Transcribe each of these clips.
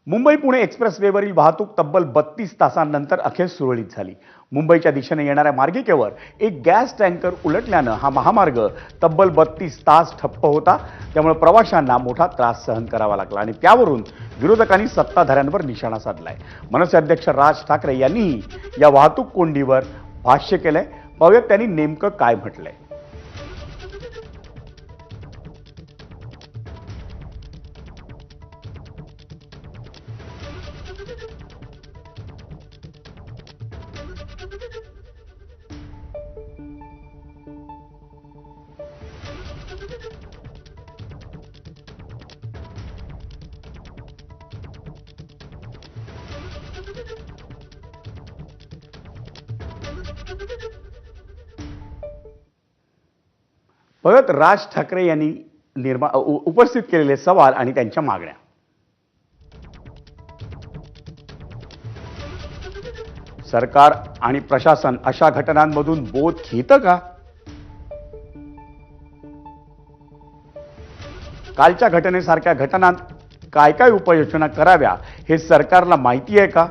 मुंबई पुणे एक्सप्रेसवेवरील वाहतूक तब्बल 32 तासांनंतर अखेर सुरळीत झाली. मुंबईच्या दिशेने येणाऱ्या मार्गिकेवर एक गॅस टँकर उलटल्यानं हा महामार्ग तब्बल 32 तास ठप्प होता. त्यामुळे प्रवाशांना मोठा त्रास सहन करावा लागला आणि त्यावरून विरोधकांनी सत्ताधाऱ्यांवर निशाणा साधलाय. मनसे अध्यक्ष राज ठाकरे यांनीही या वाहतूक कोंडीवर भाष्य केलंय. पाहूयात त्यांनी नेमकं काय म्हटलंय. परत राज ठाकरे यांनी उपस्थित केलेले सवाल आणि त्यांच्या मागण्या. सरकार आणि प्रशासन अशा घटनांमधून बोध घेतं का? कालच्या घटनेसारख्या घटनांत काय काय उपाययोजना कराव्या हे सरकारला माहिती आहे का?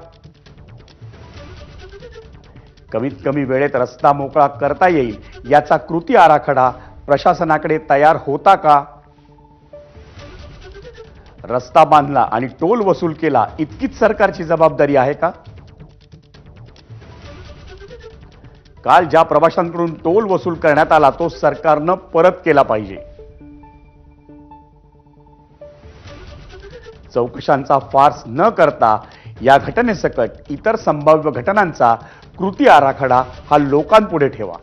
कमीत कमी वेळेत रस्ता मोकळा करता येईल याचा कृती आराखडा प्रशासनाकडे तयार होता का? रस्ता बांधला आणि टोल वसूल केला इतकीच सरकारची जबाबदारी आहे का? काल ज्या प्रवाशांकडून टोल वसूल करण्यात आला तो सरकारनं परत केला पाहिजे. चौकशांचा फार्स न करता या घटनेसकट इतर संभाव्य घटनांचा कृती आराखडा हा लोकांपुढे ठेवा.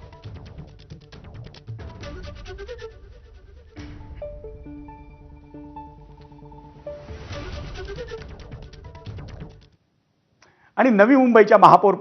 आणि नवी मुंबईच्या महापौर